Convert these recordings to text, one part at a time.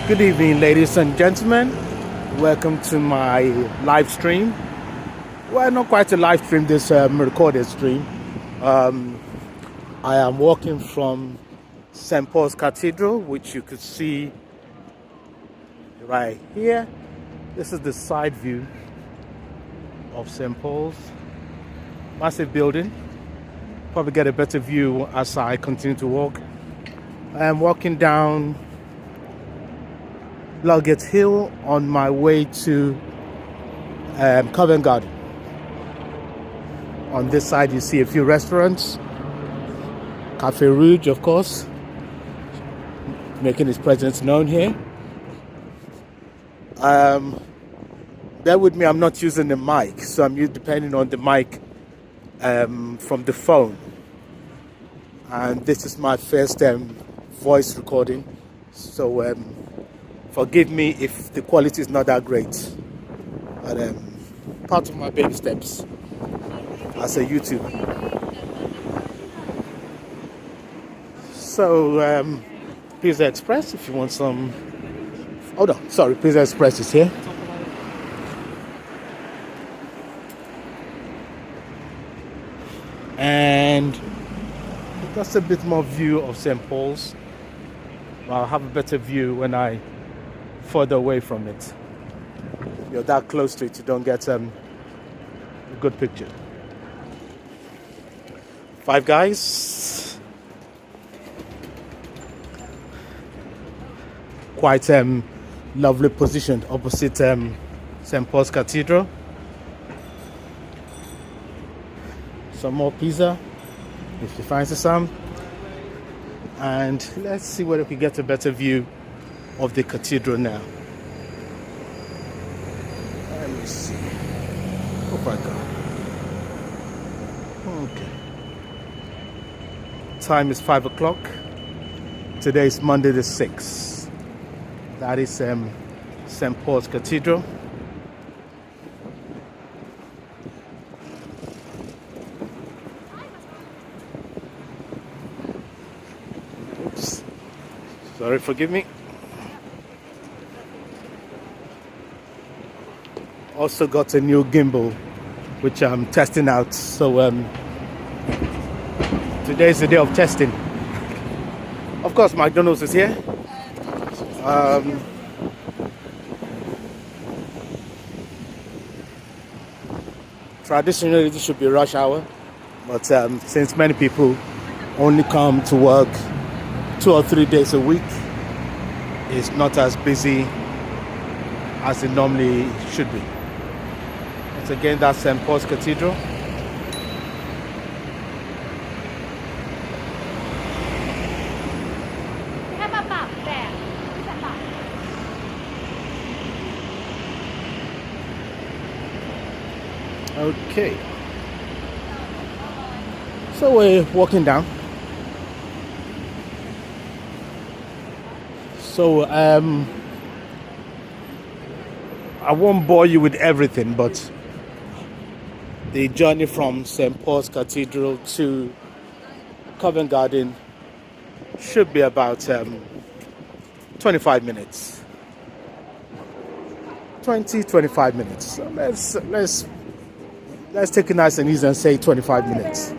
Good evening, ladies and gentlemen. Welcome to my live stream. Well, not quite a live stream, this recorded stream. I am walking from St. Paul's Cathedral, which you could see right here. This is the side view of St. Paul's. Massive building. Probably get a better view as I continue to walk. I am walking down Ludgate Hill on my way to Covent Garden. On this side you see a few restaurants. Cafe Rouge, of course, making his presence known here. Bear with me, I'm not using the mic, so I'm depending on the mic from the phone. And this is my first voice recording, so forgive me if the quality is not that great, but part of my baby steps as a YouTuber. So Pizza Express, if you want some. Oh no, sorry, Pizza Express is here. And that's a bit more view of St. Paul's. I'll have a better view when I further away from it. If you're that close to it, you don't get a good picture. Five Guys. Quite lovely positioned opposite St. Paul's Cathedral. Some more pizza, if you fancy some. And let's see whether we can get a better view of the cathedral now. Let me see. Oh my God. Okay. Time is 5 o'clock. Today is Monday the 6th. That is St. Paul's Cathedral. Oops. Sorry, forgive me. Also got a new gimbal which I'm testing out, so today is the day of testing. Of course, McDonald's is here. Traditionally this should be rush hour, but since many people only come to work 2 or 3 days a week, it's not as busy as it normally should be. Once again, that's St. Paul's Cathedral. Okay. So we're walking down. So I won't bore you with everything, but the journey from St. Paul's Cathedral to Covent Garden should be about 25 minutes. 25 minutes. So let's take it nice and easy and say 25 minutes.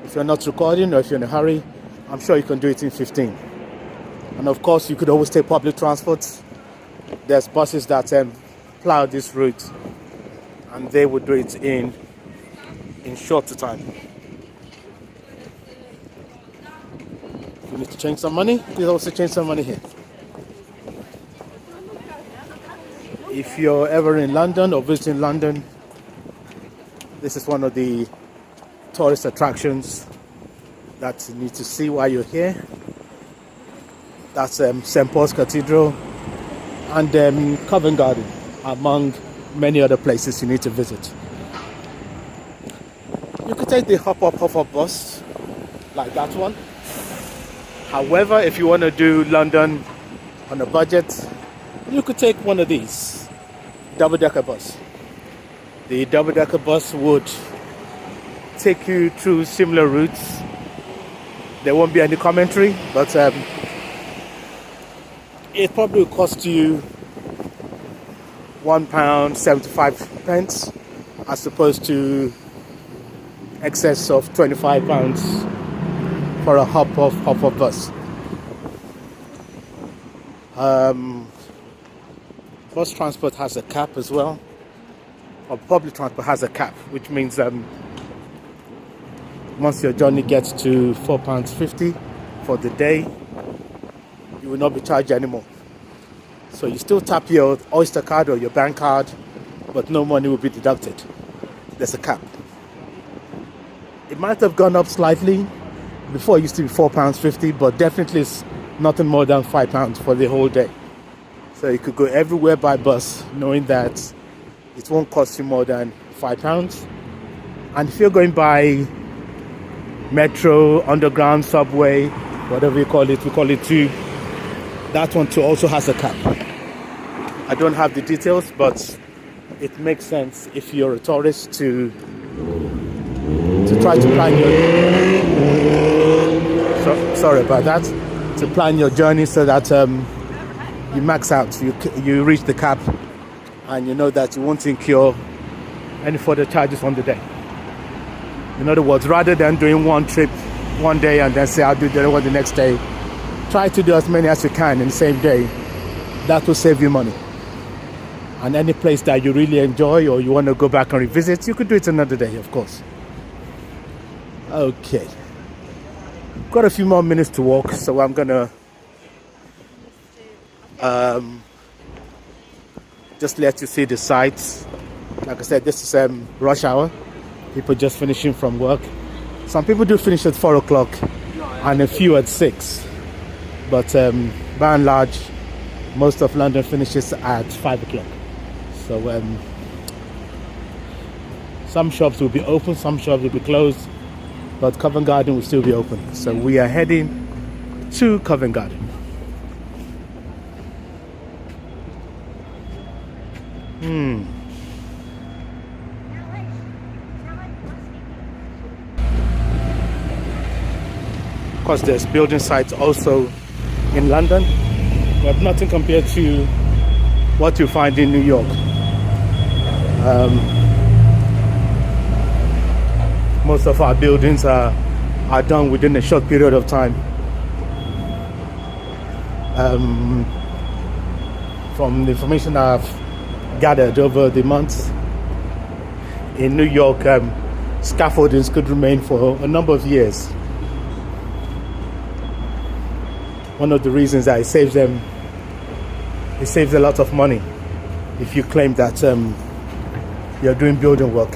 If you're not recording or if you're in a hurry, I'm sure you can do it in 15. And of course, you could always take public transport. There's buses that plow this route, and they would do it in shorter time. If you need to change some money, you can also change some money here. If you're ever in London or visiting London, this is one of the tourist attractions that you need to see while you're here. That's St. Paul's Cathedral and Covent Garden, among many other places you need to visit. You could take the hop-up bus, like that one. However, if you want to do London on a budget, you could take one of these, double-decker bus. The double-decker bus would take you through similar routes. There won't be any commentary, but it probably will cost you £1.75 as opposed to excess of £25 for a hop-off bus. Bus transport has a cap as well, or public transport has a cap, which means once your journey gets to £4.50 for the day, you will not be charged anymore. So you still tap your Oyster card or your bank card, but no money will be deducted. There's a cap. It might have gone up slightly. Before it used to be £4.50, but definitely it's nothing more than £5 for the whole day. So you could go everywhere by bus, knowing that it won't cost you more than £5. And if you're going by metro, underground, subway, whatever you call it, we call it tube, that one too also has a cap. I don't have the details, but it makes sense if you're a tourist to try to plan your to plan your journey so that you max out, you reach the cap, and you know that you won't incur any further charges on the day. In other words, rather than doing one trip one day and then say I'll do the other one the next day, try to do as many as you can in the same day. That will save you money. And any place that you really enjoy or you want to go back and revisit, you could do it another day, of course. Okay. Got a few more minutes to walk, so I'm gonna just let you see the sights. Like I said, this is rush hour. People just finishing from work. Some people do finish at 4 o'clock and a few at 6. But by and large, most of London finishes at 5 o'clock. So some shops will be open, some shops will be closed, but Covent Garden will still be open. So we are heading to Covent Garden. Of course, there's building sites also in London, but nothing compared to what you find in New York. Most of our buildings are done within a short period of time. From the information I've gathered over the months, in New York, scaffoldings could remain for a number of years. One of the reasons that it saves a lot of money if you claim that you're doing building work.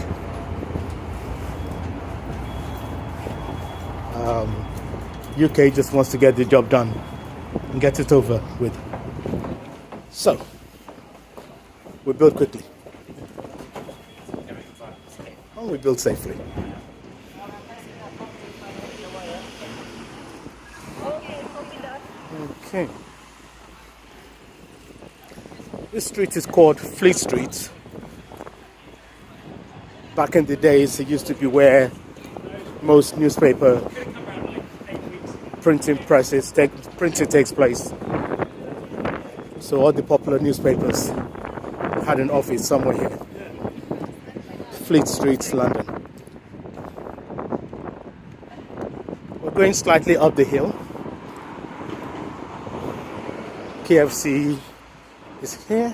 UK just wants to get the job done and get it over with. So, we build quickly. And we build safely. Okay. This street is called Fleet Street. Back in the days, it used to be where most newspaper printing takes place. So all the popular newspapers had an office somewhere here. Fleet Street, London. We're going slightly up the hill. KFC is here.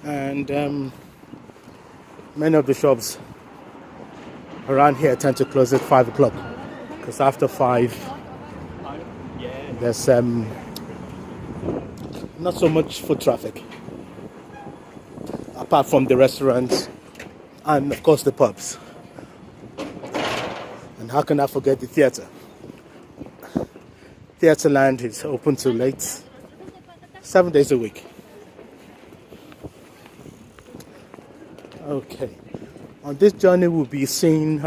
And many of the shops around here tend to close at 5 o'clock. Because after 5, there's not so much foot traffic. Apart from the restaurants and of course the pubs. And how can I forget the theatre? Theatreland is open till late, 7 days a week. Okay, on this journey we'll be seeing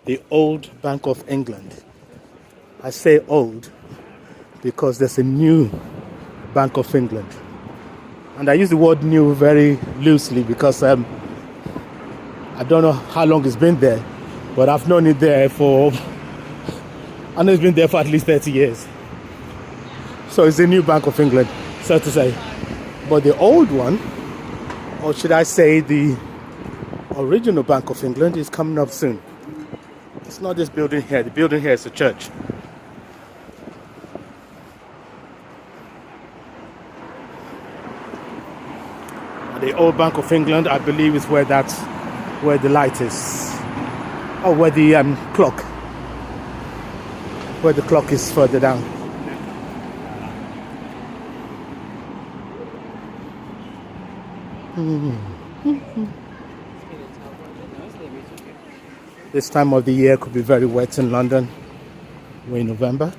the old Bank of England. I say old because there's a new Bank of England. And I use the word new very loosely because I don't know how long it's been there, but I've known it there for I know it's been there for at least 30 years. So it's the new Bank of England, so to say. But the old one, or should I say the original Bank of England, is coming up soon. It's not this building here. The building here is a church. The old Bank of England, I believe, is where the light is. Oh, where the clock. Where the clock is further down. This time of the year could be very wet in London. We're in November.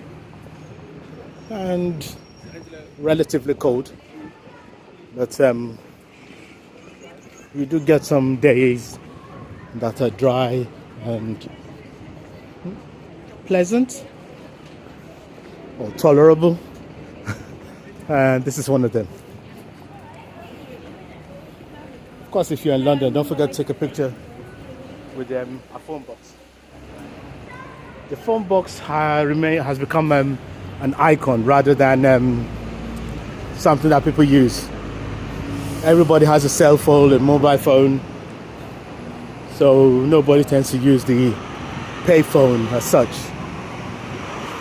And relatively cold. But we do get some days that are dry and pleasant or tolerable. And this is one of them. Of course, if you're in London, don't forget to take a picture with a phone box. The phone box has become an icon rather than something that people use. Everybody has a cell phone, a mobile phone, so nobody tends to use the pay phone as such.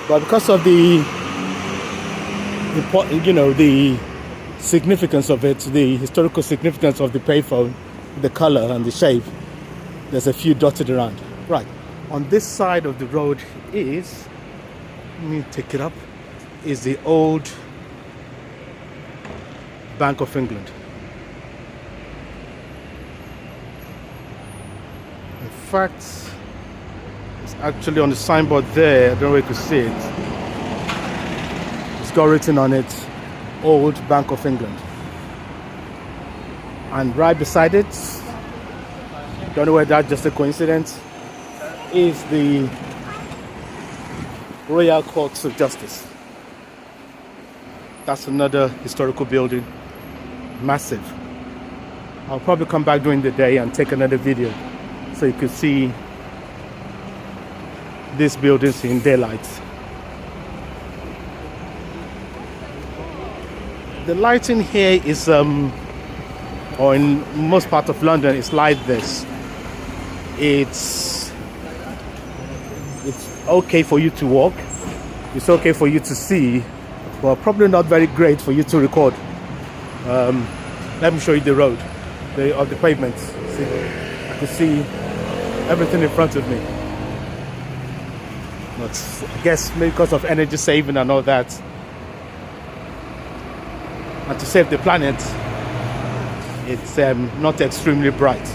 But because of the significance of it, the historical significance of the payphone, the color and the shape, there's a few dotted around. Right, on this side of the road is, let me take it up, is the old Bank of England. In fact, it's actually on the signboard there, I don't know if you can see it. It's got written on it, Old Bank of England. And right beside it, don't know whether that's just a coincidence, is the Royal Courts of Justice. That's another historical building, massive. I'll probably come back during the day and take another video so you can see these buildings in daylight. The lighting here is, or in most parts of London, it's like this. It's okay for you to walk, it's okay for you to see, but probably not very great for you to record. Let me show you the road, the pavement. See, I can see everything in front of me. But I guess maybe because of energy saving and all that, and to save the planet, it's not extremely bright.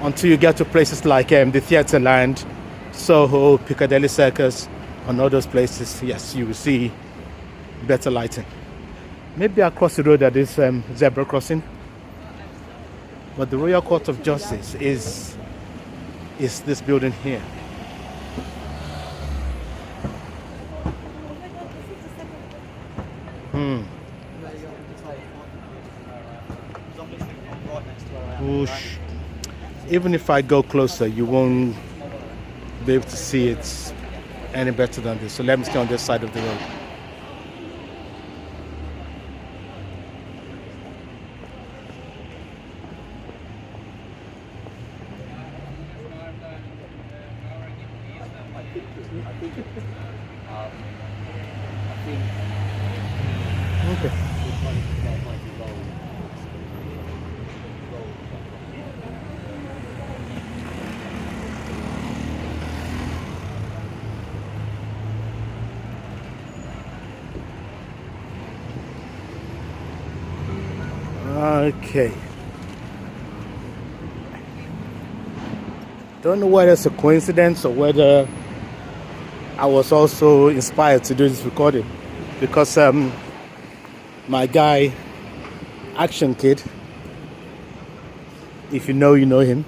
Until you get to places like the Theatreland, Soho, Piccadilly Circus, and all those places, yes, you will see better lighting. Maybe across the road at this zebra crossing. But the Royal Court of Justice is this building here. Whoosh. Even if I go closer, you won't be able to see it any better than this. So let me stay on this side of the road. Okay. Okay. Don't know whether it's a coincidence or whether I was also inspired to do this recording, because my guy, Action Kid, if you know him,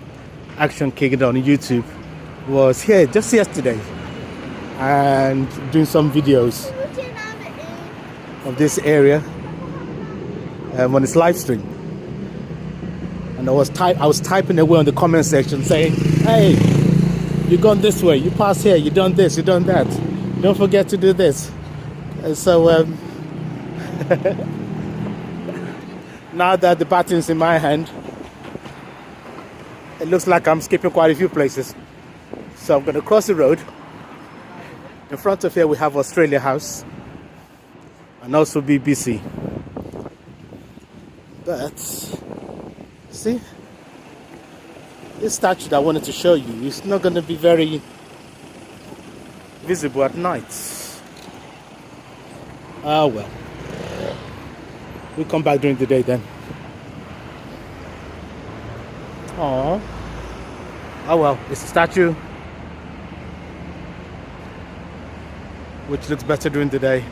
Action Kid on YouTube, was here just yesterday and doing some videos of this area on his live stream. And I was typing away on the comment section saying, hey, You've gone this way, you pass here, you done this, you done that. Don't forget to do this. And so now that the baton's in my hand, it looks like I'm skipping quite a few places. So I'm going to cross the road. In front of here we have Australia House and also BBC. But see, this statue that I wanted to show you is not going to be very visible at night. Ah well, we'll come back during the day then. Oh well, it's a statue which looks better during the day.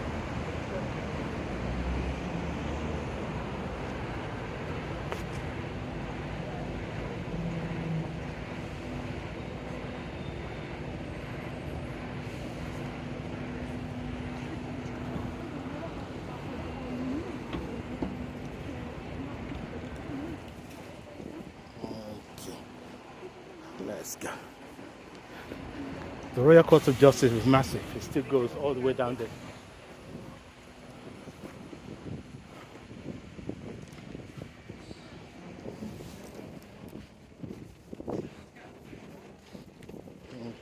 Let's go. The Royal Court of Justice is massive. It still goes all the way down there.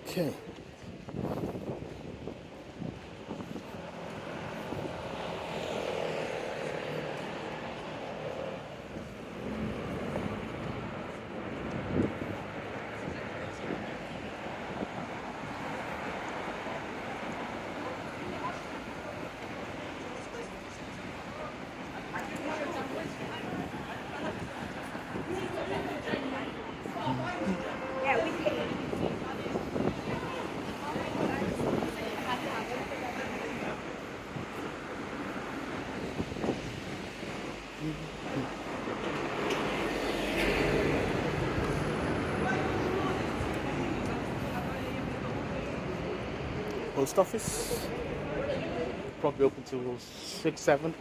Okay. Post office, probably open till 6, 7.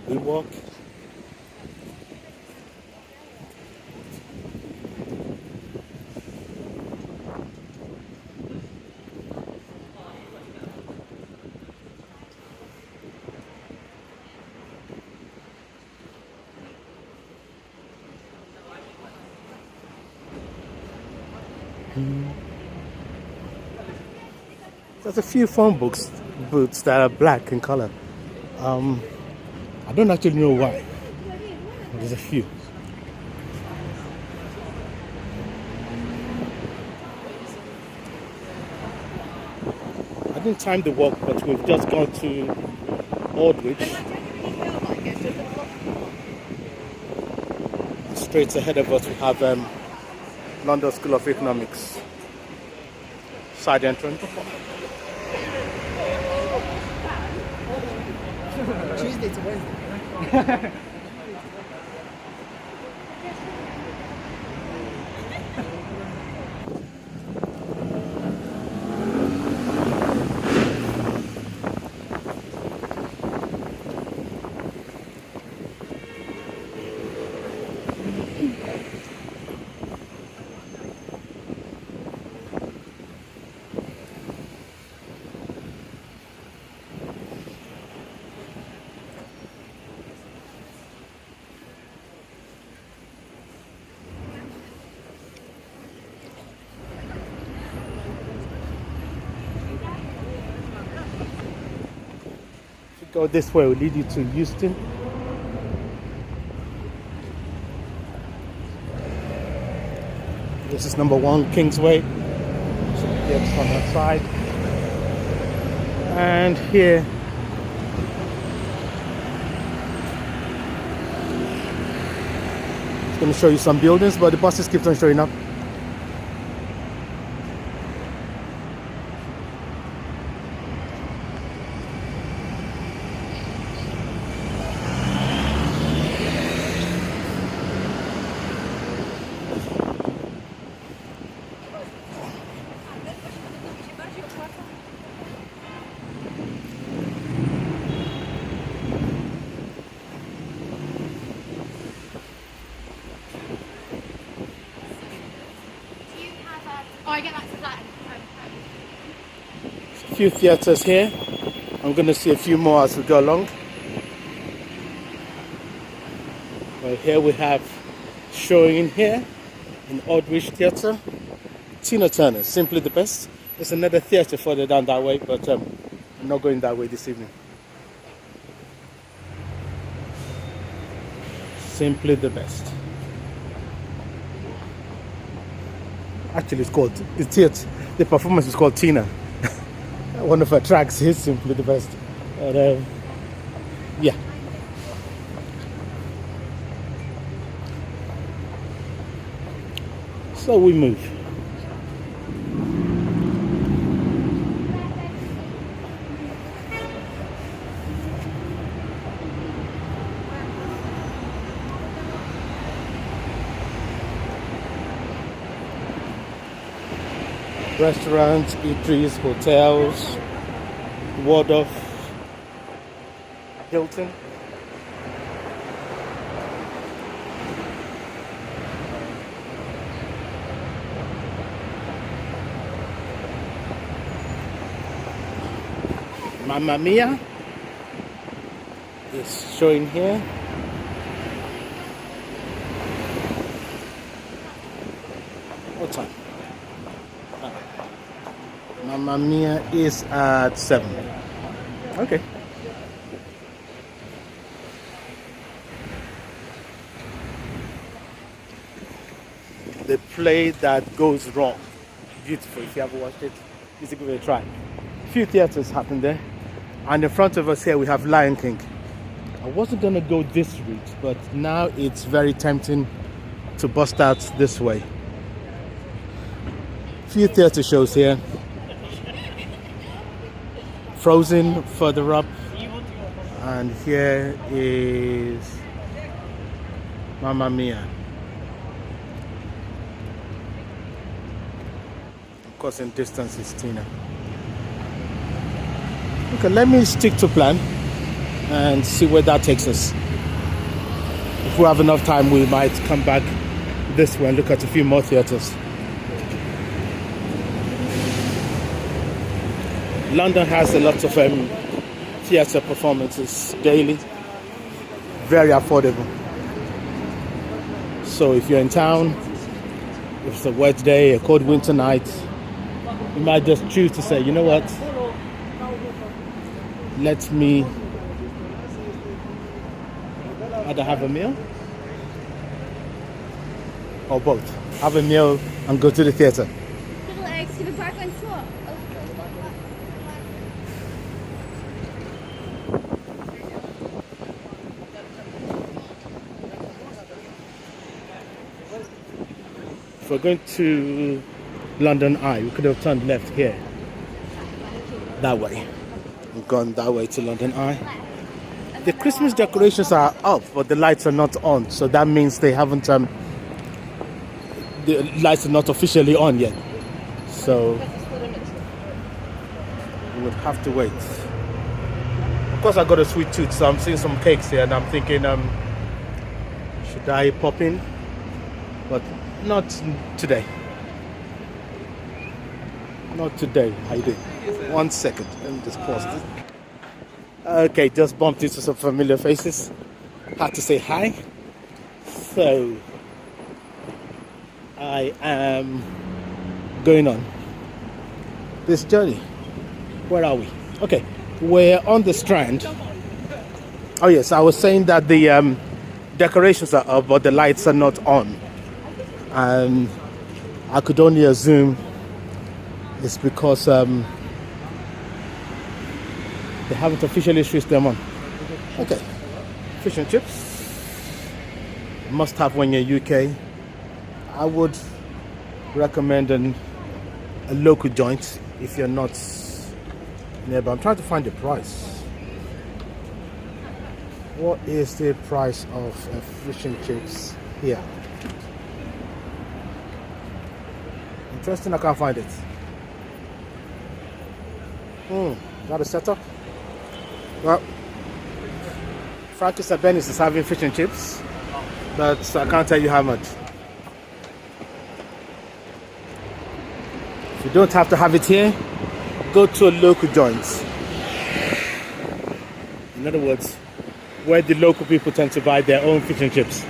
We walk. There's a few phone booths that are black in color. I don't actually know why. There's a few. I didn't time the walk, but we've just gone to Aldwych. Straight ahead of us we have London School of Economics. Side entrance. Tuesday to Wednesday. Go this way will lead you to Euston. This is number 1 Kingsway. So it's on that side. And here it's going to show you some buildings, but the buses keep on showing up. few theatres here. I'm going to see a few more as we go along. Well, here we have showing in here in Aldwych Theatre. Tina Turner, simply the best. There's another theatre further down that way, but I'm not going that way this evening. Simply the best. Actually, it's called the theatre. The performance is called Tina. One of her tracks is simply the best. But, yeah. So we move. Restaurants, eateries, hotels, Waldorf, Hilton. Mamma Mia is showing here. What time? Mamma Mia is at 7. Okay. The play that goes wrong. Beautiful. If you haven't watched it, please give it a try. A few theatres happen there. And in front of us here we have Lion King. I wasn't going to go this route, but now it's very tempting to bust out this way. Few theatre shows here. Frozen further up, and here is Mamma Mia. Of course, in distance is Tina. Okay, let me stick to plan and see where that takes us. If we have enough time, we might come back this way and look at a few more theatres. London has a lot of theatre performances daily, very affordable. So if you're in town, if it's a wet day, a cold winter night, you might just choose to say, you know what, let me either have a meal or both. Have a meal and go to the theatre. If we're going to London Eye, we could have turned left here. That way. We've gone that way to London Eye. The Christmas decorations are up, but the lights are not on. So that means they haven't, the lights are not officially on yet. So we would have to wait. Of course, I got a sweet tooth, so I'm seeing some cakes here, and I'm thinking, should I pop in? But not today. Not today. How you doing? 1 second. Let me just pause this. Okay, just bumped into some familiar faces. Had to say hi. So, I am going on this journey. Where are we? Okay, we're on the Strand. Oh yes, I was saying that the decorations are up, but the lights are not on. And I could only assume it's because they haven't officially switched them on. Okay, fish and chips. Must have when you're UK. I would recommend a local joint if you're not nearby. I'm trying to find the price. What is the price of fish and chips here? Interesting, I can't find it. Got a setup? Well, Frankie Sabenis is having fish and chips, but I can't tell you how much. You don't have to have it here. go to a local joint. In other words, where the local people tend to buy their own fish and chips.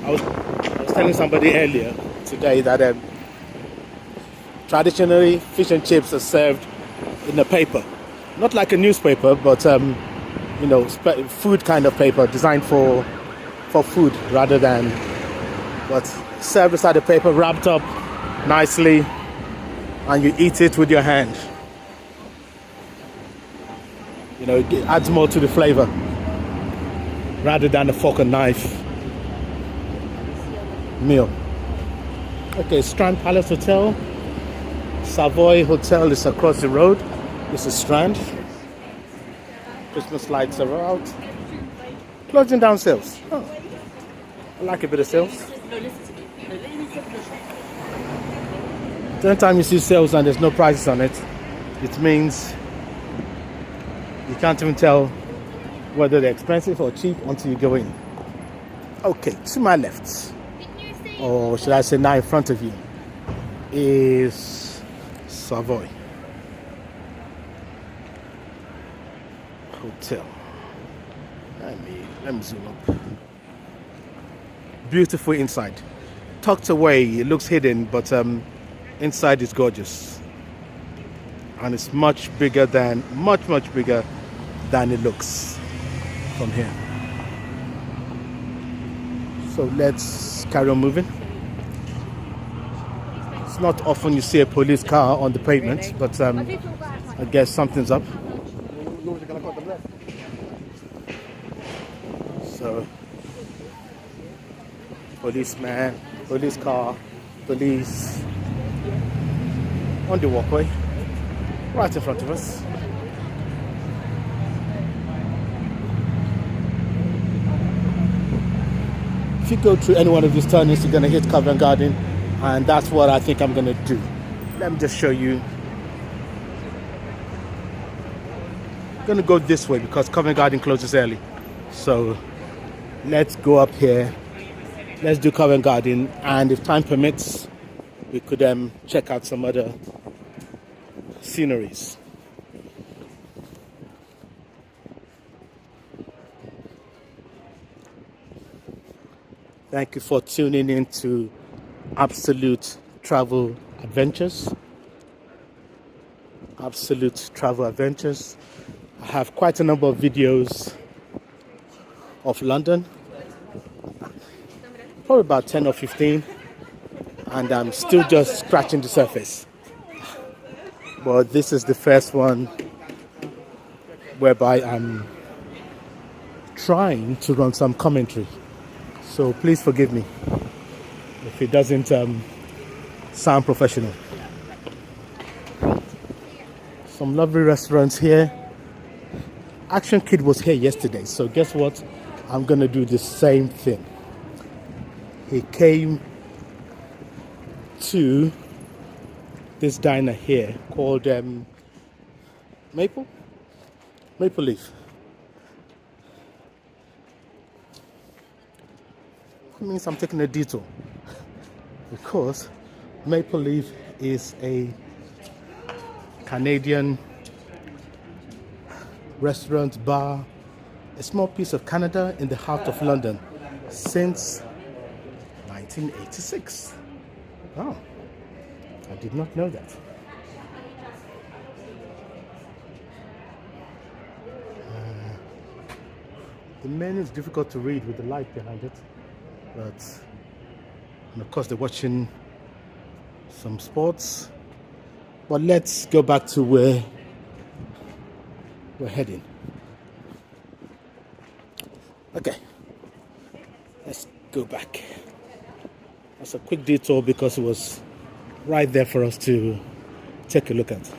I was telling somebody earlier today that traditionally fish and chips are served in a paper, not like a newspaper, but food kind of paper designed for food rather than, but served inside the paper, wrapped up nicely, and you eat it with your hand. You know, it adds more to the flavor rather than a fork and knife meal. Okay, Strand Palace Hotel. Savoy Hotel is across the road. This is Strand. Christmas lights are out. Closing down sales. Oh, I like a bit of sales. The only time you see sales and there's no prices on it, it means you can't even tell whether they're expensive or cheap until you go in. Okay, to my left, or should I say now in front of you, is Savoy Hotel. Let me zoom up. Beautiful inside. Tucked away, it looks hidden, but inside is gorgeous. And it's much bigger than it looks from here. So let's carry on moving. It's not often you see a police car on the pavement, but I guess something's up. So, policeman, police car, police on the walkway, right in front of us. If you go through any one of these turnings, you're going to hit Covent Garden, and that's what I think I'm going to do. Let me just show you. I'm going to go this way because Covent Garden closes early. So let's go up here. Let's do Covent Garden, and if time permits, we could check out some other sceneries. Thank you for tuning in to Absolute Travel Adventures. Absolute Travel Adventures. I have quite a number of videos of London, probably about 10 or 15, and I'm still just scratching the surface. But this is the first one whereby I'm trying to run some commentary. So please forgive me if it doesn't sound professional. Some lovely restaurants here. Action Kid was here yesterday, so guess what? I'm gonna do the same thing. He came to this diner here called Maple Leaf. It means I'm taking a detour because Maple Leaf is a Canadian restaurant, bar, a small piece of Canada in the heart of London since 1986. Oh, I did not know that. The menu is difficult to read with the light behind it, and of course they're watching some sports. But let's go back to where we're heading. Okay, let's go back. That's a quick detour because it was right there for us to take a look at.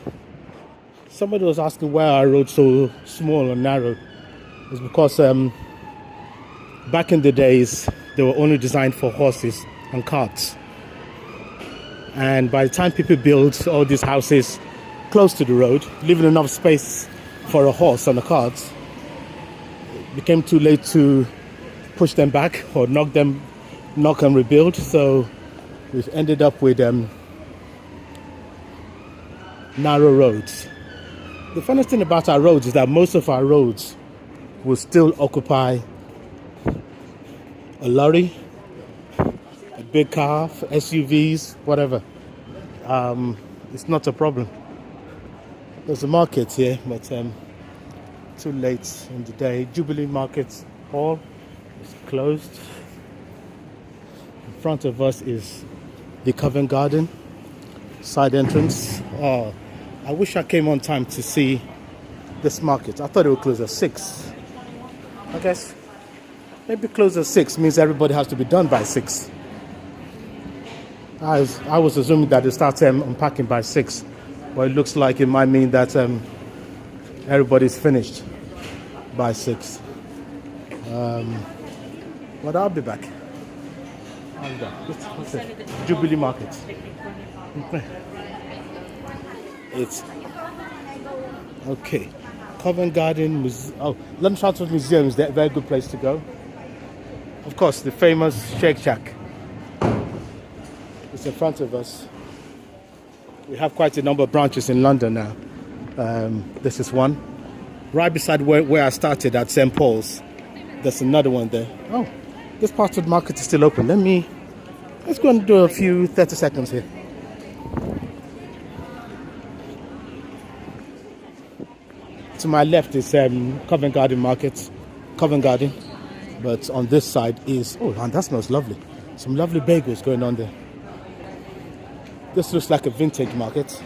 Somebody was asking why our road so small and narrow. It's because back in the days they were only designed for horses and carts, and by the time people built all these houses close to the road, leaving enough space for a horse and a cart, it became too late to push them back or knock and rebuild. So we've ended up with narrow roads. The funniest thing about our roads is that most of our roads will still occupy a lorry, a big car, SUVs, whatever. It's not a problem. There's a market here, but too late in the day. Jubilee Market Hall is closed. In front of us is the Covent Garden side entrance. Oh, I wish I came on time to see this market. I thought it would close at 6. I guess maybe close at 6 means everybody has to be done by 6. I was assuming that it starts unpacking by 6. But it looks like it might mean that everybody's finished by 6. But I'll be back. What's it? Jubilee Market. It's okay. Covent Garden London Transport Museum is a very good place to go. Of course, the famous Shake Shack is in front of us. We have quite a number of branches in London now. This is one. Right beside where I started at St. Paul's, there's another one there. Oh, this part of the market is still open. Let's go and do a few 30 seconds here. To my left is Covent Garden Market, Covent Garden. But on this side is, oh, and that smells lovely. Some lovely bagels going on there. This looks like a vintage market.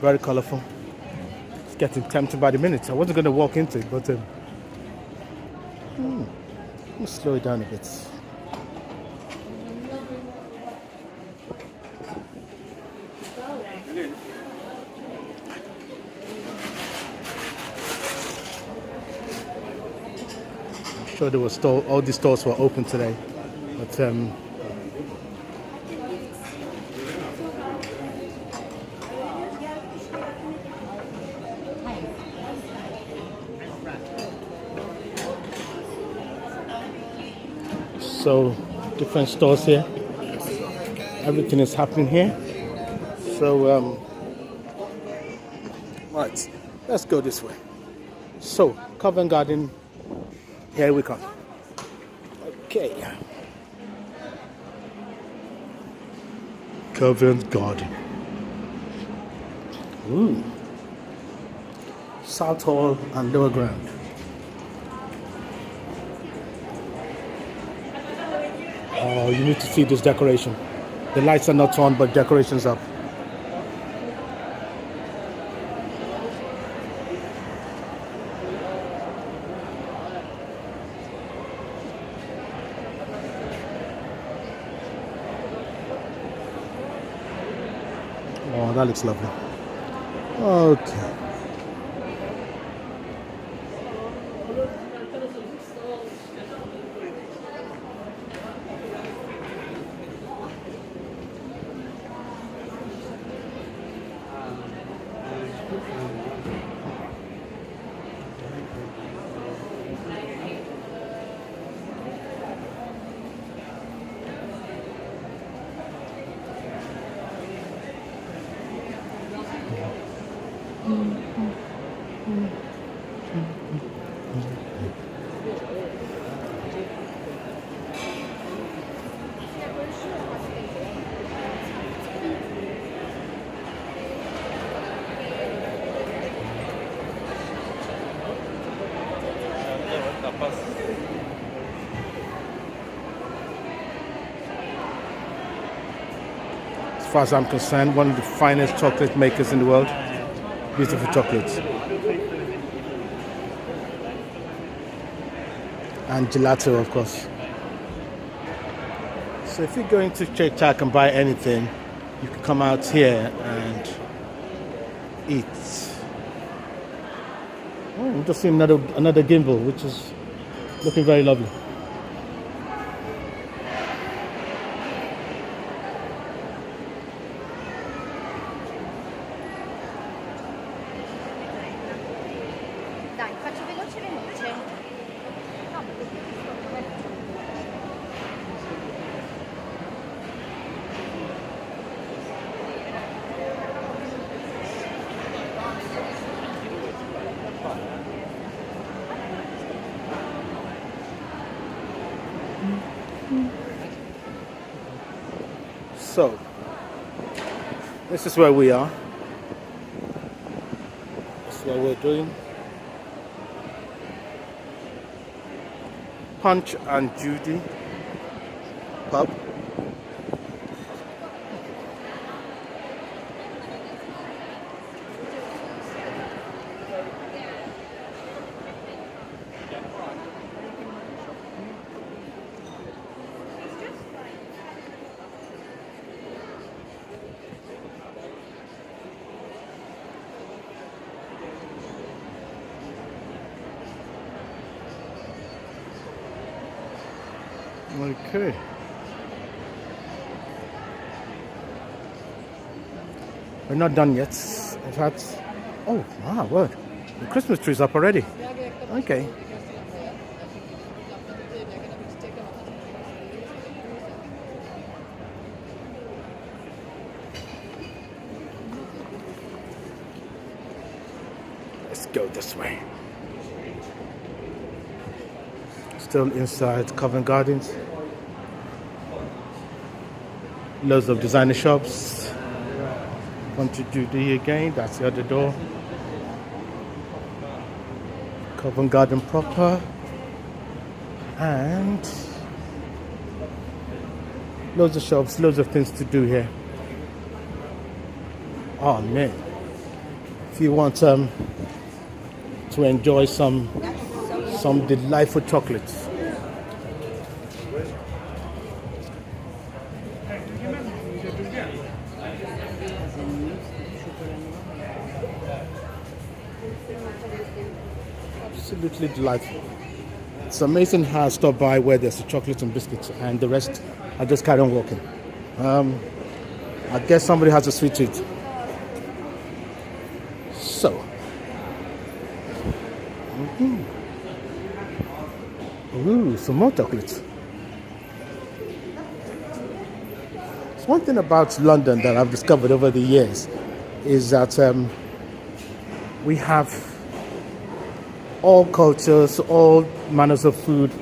Very colorful. It's getting tempting by the minute. I wasn't going to walk into it, but let me slow it down a bit. I'm sure there was all the stores were open today, but so different stores here. Everything is happening here. So right, let's go this way. So Covent Garden, here we come. Okay. Covent Garden. Ooh. South Hall and Lower Ground. Oh, you need to see this decoration. The lights are not on, but decoration's up. Oh, that looks lovely. Okay. As far as I'm concerned, one of the finest chocolate makers in the world. Beautiful chocolates. And gelato, of course. So if you're going to Shake Shack and buy anything, you can come out here and eat. Oh, I'm just seeing another gimbal, which is looking very lovely. Dai, faccio veloce. No, So, this is where we are. This is what we're doing. Punch and Judy pub. Okay. We're not done yet. In fact, oh wow, word. The Christmas tree's up already. Okay. Let's go this way. Still inside Covent Gardens. Loads of designer shops. Want to do the again? That's the other door. Covent Garden proper. And loads of shops, loads of things to do here. Oh man. If you want to enjoy some delightful chocolates. Absolutely delightful. It's amazing how I stop by where there's chocolates and biscuits, and the rest I just carry on walking. I guess somebody has a sweet tooth. So. Ooh, some more chocolates. So one thing about London that I've discovered over the years is that we have all cultures, all manners of food,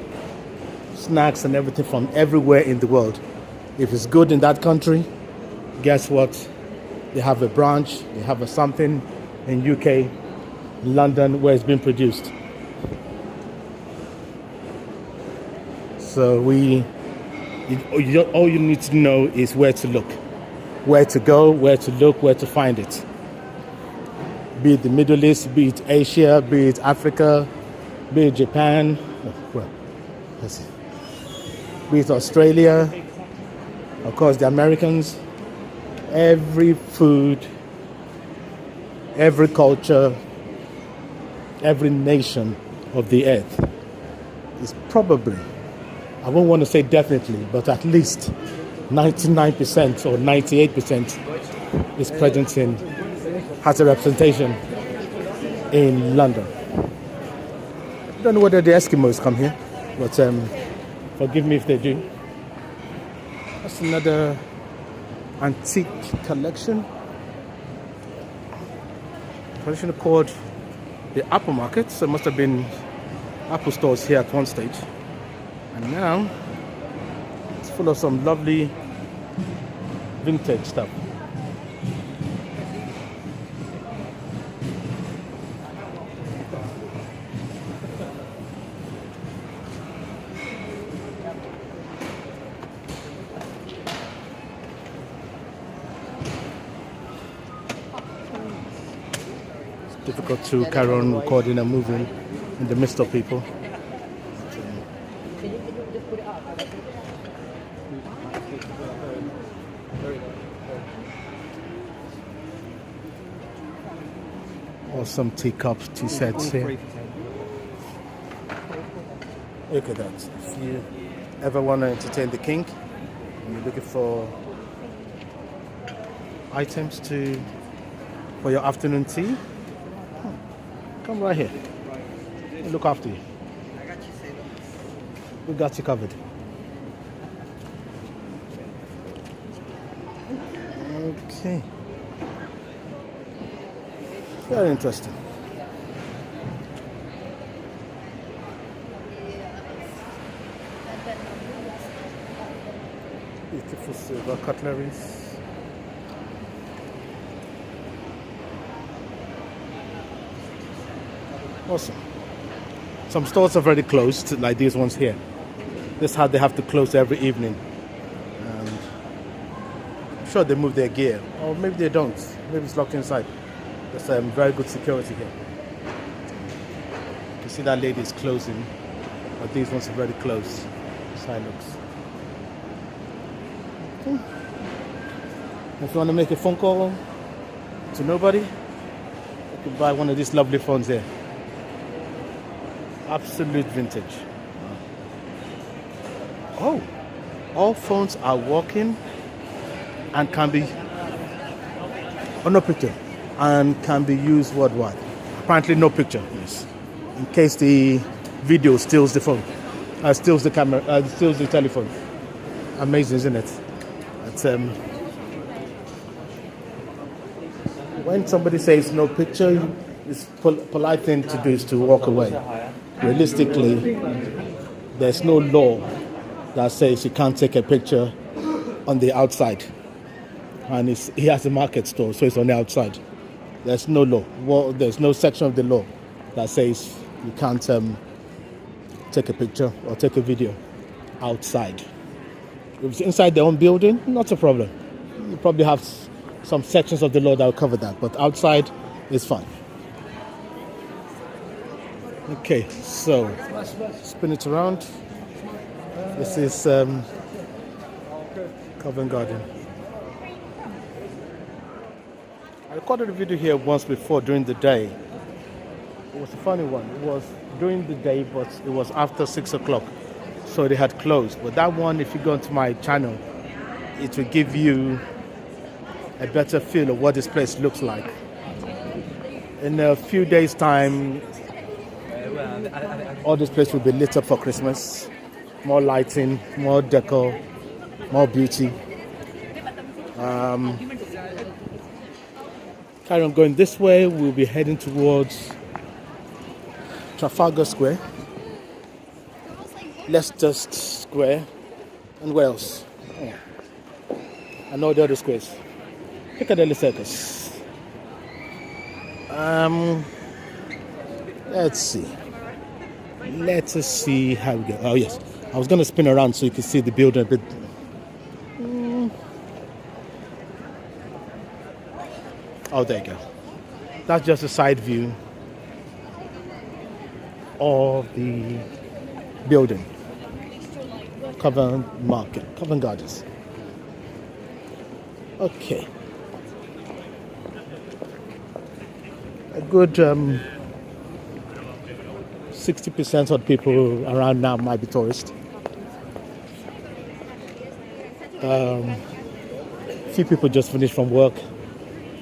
snacks and everything from everywhere in the world. If it's good in that country, guess what? They have a branch, they have a something in UK, London, where it's been produced. So all you need to know is where to look, where to go, where to look, where to find it. Be it the Middle East, be it Asia, be it Africa, be it Japan, be it Australia, of course the Americans. Every food, every culture, every nation of the earth is probably, I won't want to say definitely, but at least 99% or 98% is present in, has a representation in London. I don't know whether the Eskimos come here, but forgive me if they do. That's another antique collection called the Apple Market. So it must have been Apple stores here at one stage, and now it's full of some lovely vintage stuff. Difficult to carry on recording and moving in the midst of people. Awesome teacup, tea sets here. Look at that. If you ever want to entertain the king and you're looking for items for your afternoon tea, come right here. We'll look after you. We got you covered. Okay. Very interesting. For silver cutleries. Awesome. Some stores have already closed, like these ones here. This is how they have to close every evening. And I'm sure they move their gear, or maybe they don't. Maybe it's locked inside. There's very good security here. You can see that lady is closing, but these ones have already closed. That's how it looks. If you want to make a phone call to nobody, you can buy one of these lovely phones here. Absolute vintage. Oh, all phones are working and can be, oh, no picture, and can be used worldwide. Apparently no picture, yes. In case the video steals the phone, steals the camera, steals the telephone. Amazing, isn't it? It's, when somebody says no picture, it's polite thing to do is to walk away. Realistically, there's no law that says you can't take a picture on the outside. And he has a market store, so it's on the outside. There's no law. Well, there's no section of the law that says you can't take a picture or take a video outside. If it's inside their own building, not a problem. You probably have some sections of the law that will cover that, but outside is fine. Okay, so spin it around. This is Covent Garden. I recorded a video here once before during the day. It was a funny one. It was during the day, but it was after 6 o'clock, so they had closed. But that one, if you go onto my channel, it will give you a better feel of what this place looks like. In a few days' time, all this place will be lit up for Christmas. More lighting, more decor, more beauty. Carry on going this way, we'll be heading towards Trafalgar Square, Leicester Square, and where else? Oh. And all the other squares. Piccadilly Circus. Let's see. Let us see how we go. Oh yes, I was going to spin around so you can see the building a bit. Oh, there you go. That's just a side view of the building. Covent Market, Covent Gardens. Okay. A good 60% of people around now might be tourists. Few people just finished from work.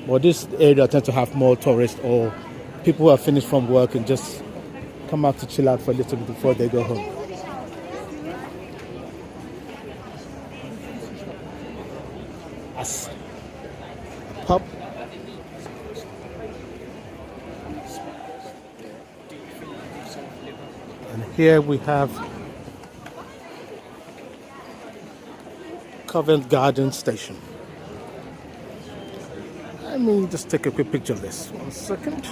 But this area tends to have more tourists or people who have finished from work and just come out to chill out for a little bit before they go home. As a pub. And here we have Covent Garden Station. Let me just take a quick picture of this. 1 second.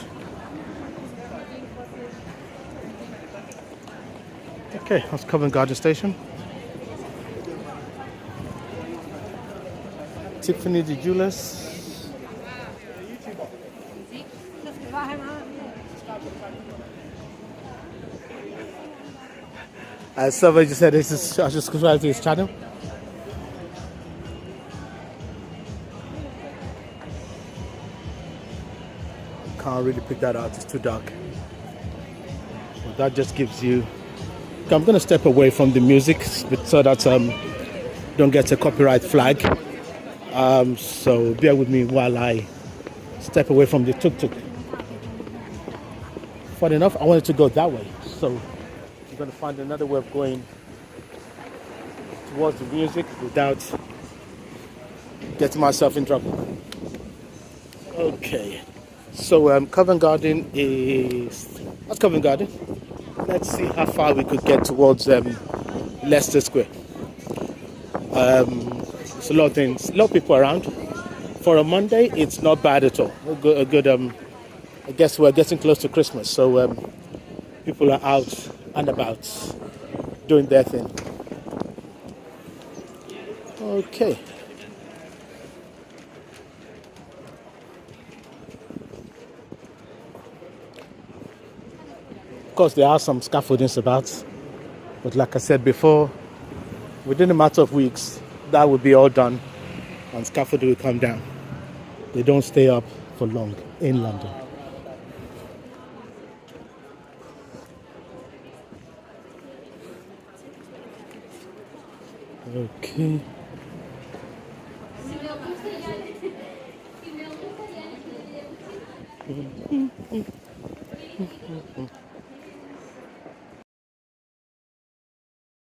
Okay, that's Covent Garden Station. Tiffany the Jewelers. As somebody just said, I should subscribe to his channel. Can't really pick that out, it's too dark. But that just gives you... I'm going to step away from the music so that don't get a copyright flag. So bear with me while I step away from the tuk-tuk. Funny enough, I wanted to go that way. So I'm going to find another way of going towards the music without getting myself in trouble. Okay. So Covent Garden is... That's Covent Garden. Let's see how Far we could get towards Leicester Square. It's a lot of things. A lot of people around. For a Monday, it's not bad at all. A good I guess we're getting close to Christmas, so people are out and about doing their thing. Okay. Of course, there are some scaffoldings about, but like I said before, within a matter of weeks, that will be all done and scaffolding will come down. They don't stay up for long in London. Okay.